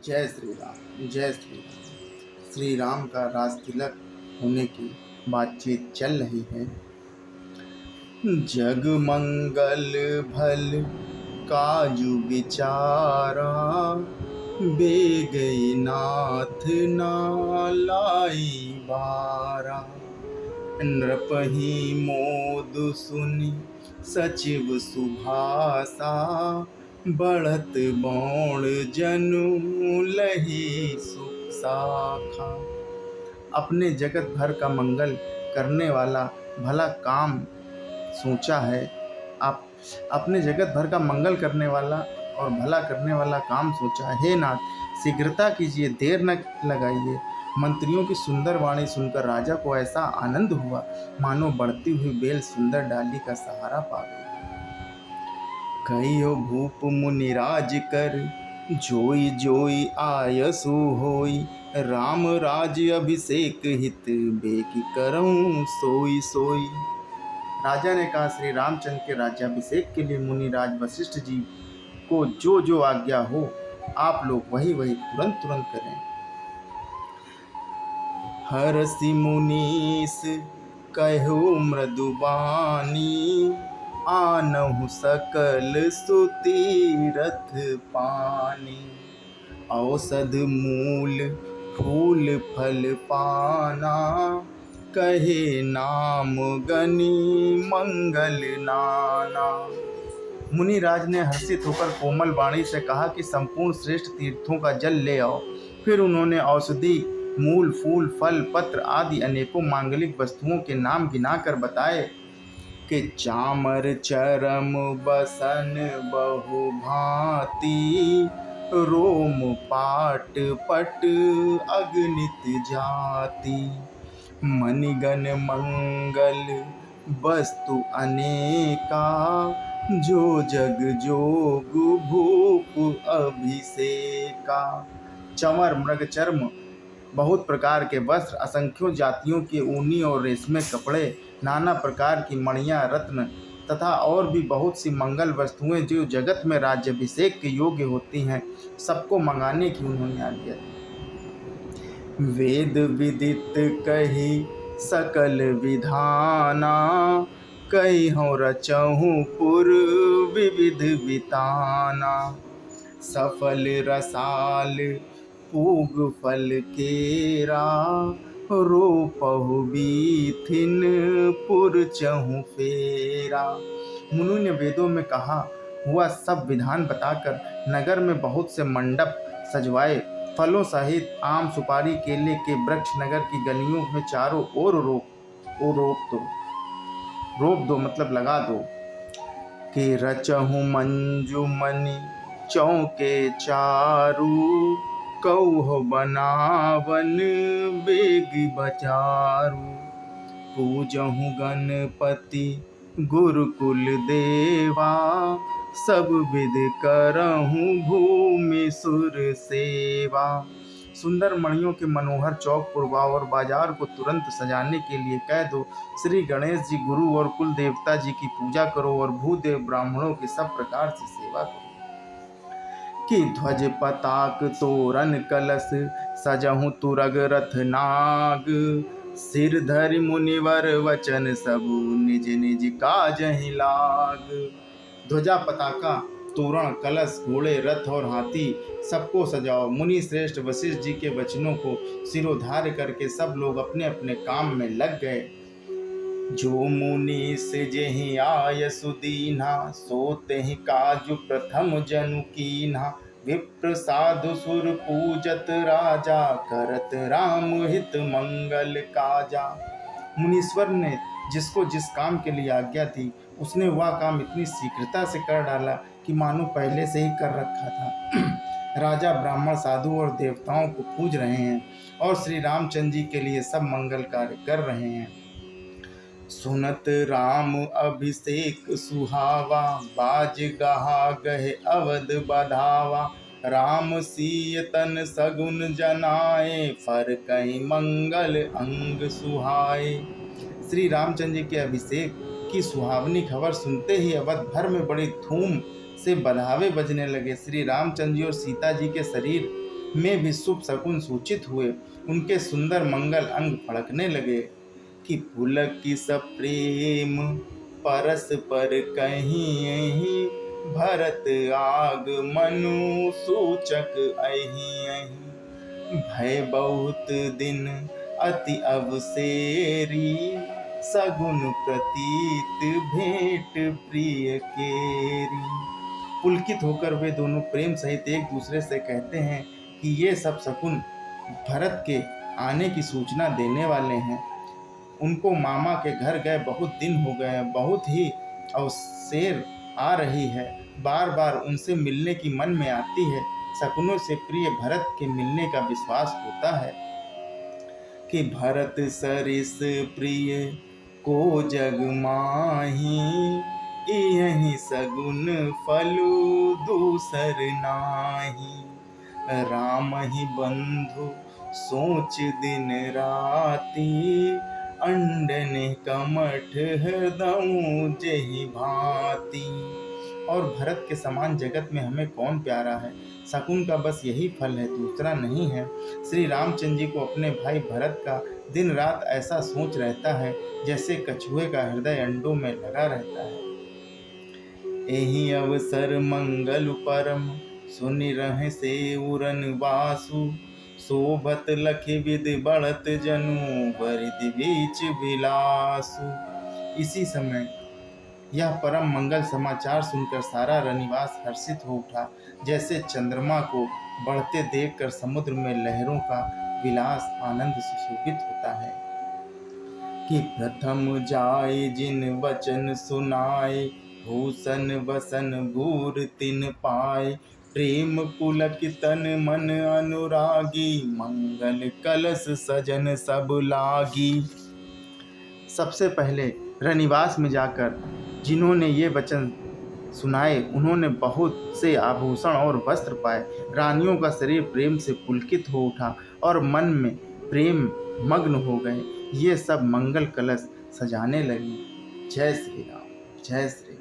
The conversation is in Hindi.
जय श्री राम, जय श्री राम। श्री राम का राज तिलक होने की बातचीत चल रही है। जग मंगल भल काजू विचारा, बेगई नाथ नालाई बारा। नृपहि मोद सुनि सचिव सुभाषा, बढ़त बौण जनु लही सुख साखा। अपने जगत भर का मंगल करने वाला भला काम सोचा है। आप अपने जगत भर का मंगल करने वाला और भला करने वाला काम सोचा है। हे नाथ, शीघ्रता कीजिए, देर न लगाइए। मंत्रियों की सुंदर वाणी सुनकर राजा को ऐसा आनंद हुआ मानो बढ़ती हुई बेल सुंदर डाली का सहारा पा गई। कहियो भूप मुनिराज कर, जोई जोई आयसु होई। राम राज्य अभिषेक हित, बेकी करऊं सोई सोई। राजा ने कहा, श्री रामचंद्र के राज्याभिषेक के लिए मुनिराज वशिष्ठ जी को जो जो आज्ञा हो, आप लोग वही वही तुरंत तुरंत करें। हरसि मुनीस कहो मृदुबानी, आनहु सकल सुतीरथ पानी। औषध मूल फूल फल पाना, कहे नाम गनी मंगल नाना। मुनिराज ने हर्षित होकर कोमल वाणी से कहा कि संपूर्ण श्रेष्ठ तीर्थों का जल ले आओ। फिर उन्होंने औषधि मूल फूल फल पत्र आदि अनेकों मांगलिक वस्तुओं के नाम गिनाकर बताए कि चामर चरम बसन बहु भांति, रोम पाट पट अगनित जाति। मणिगण मंगल वस्तु अनेका, जो जग जोग भूप अभिषेका। चंवर मृग चर्म बहुत प्रकार के वस्त्र, असंख्यों जातियों के ऊनी और रेशमे कपड़े, नाना प्रकार की मणियां रत्न तथा और भी बहुत सी मंगल वस्तुएं जो जगत में राज्याभिषेक के योग्य होती हैं, सबको मंगाने की उन्होंने आज्ञा दी। वेद विदित कही सकल विधाना, कहिहु रचहु पुर विविध विताना। सफल रसाल पूग फल केरा, रोपहु बीथिन पुर चहु फेरा। मुनि ने वेदों में कहा हुआ सब विधान बताकर नगर में बहुत से मंडप सजवाए। फलों सहित आम सुपारी केले के वृक्ष नगर की गलियों में चारों ओर रोप दो मतलब लगा दो। कि रचहु मंजू मणि चौके चारू, कौह बनावन बेगी बचारू। पूजहु गणपति गुरुकुल देवा, सब विध करहु भूमि सुर सेवा। सुंदर मणियों के मनोहर चौक पुरवाओ और बाजार को तुरंत सजाने के लिए कह दो। श्री गणेश जी गुरु और कुल देवता जी की पूजा करो और भूदेव ब्राह्मणों की सब प्रकार से सेवा करो। कि ध्वज पताक तोरण कलश, सजहु तुरग रथ नाग। सिर धरि मुनिवर वचन सबु, निज निज काजहि लाग। ध्वजा पताका तोरण कलश घोड़े रथ और हाथी सबको सजाओ। मुनि श्रेष्ठ वशिष्ठ जी के वचनों को सिरोधार्य करके सब लोग अपने अपने काम में लग गए। जो मुनि से जेहि आय सुदीना, सोते ही काजु प्रथम जनु कीन्हा। विप्र साधु सुर पूजत राजा, करत राम हित मंगल काजा। मुनीश्वर ने जिसको जिस काम के लिए आज्ञा थी, उसने वह काम इतनी शीघ्रता से कर डाला कि मानो पहले से ही कर रखा था। राजा ब्राह्मण साधु और देवताओं को पूज रहे हैं और श्री रामचंद्र जी के लिए सब मंगल कार्य कर रहे हैं। सुनत राम अभिषेक सुहावा, बाज गहा गहे अवध बधावा। राम सीय तन सगुन जनाए, फर कहीं मंगल अंग सुहाए। श्री रामचंद्र जी के अभिषेक की सुहावनी खबर सुनते ही अवध भर में बड़ी धूम से बधावे बजने लगे। श्री रामचंद्र जी और सीता जी के शरीर में भी शुभ शकुन सूचित हुए। उनके सुंदर मंगल अंग फड़कने लगे कि पुलक की सब प्रेम परस्पर कहीं भरत आगमनु सूचक अहि अहि भय बहुत दिन अति अवसेरी सगुन प्रतीत भेंट प्रिय केरी। पुलकित होकर वे दोनों प्रेम सहित एक दूसरे से कहते हैं कि ये सब शकुन भरत के आने की सूचना देने वाले हैं। उनको मामा के घर गए बहुत दिन हो गए हैं, बहुत ही अवसेर आ रही है, बार बार उनसे मिलने की मन में आती है। शकुनों से प्रिय भरत के मिलने का विश्वास होता है कि भरत सरिस प्रिय को जग माही यही सगुन फलु दूसर नाही। राम ही बंधु सोच दिन राती अंडन कमठ हृदय जही भांति। और भरत के समान जगत में हमें कौन प्यारा है। शकुन का बस यही फल है, दूसरा नहीं है। श्री रामचंद्र जी को अपने भाई भरत का दिन रात ऐसा सोच रहता है जैसे कछुए का हृदय अंडों में लगा रहता है। एहि अवसर मंगल परम सुनि रहे से उरन वासु शोभत लखि विधि बढ़त जनु बरिधि बीच विलासु। इसी समय यह परम मंगल समाचार सुनकर सारा रनिवास हर्षित हो उठा, जैसे चंद्रमा को बढ़ते देखकर समुद्र में लहरों का विलास आनंद सुशोभित होता है। कि प्रथम जाए जिन वचन सुनाए भूषण वसन भूर तिन पाए प्रेम पुलक तन मन अनुरागी मंगल कलश सजन सब लागी। सबसे पहले रनिवास में जाकर जिन्होंने ये वचन सुनाए उन्होंने बहुत से आभूषण और वस्त्र पाए। रानियों का शरीर प्रेम से पुलकित हो उठा और मन में प्रेम मग्न हो गए। ये सब मंगल कलश सजाने लगी। जय श्री राम, जय श्री राम।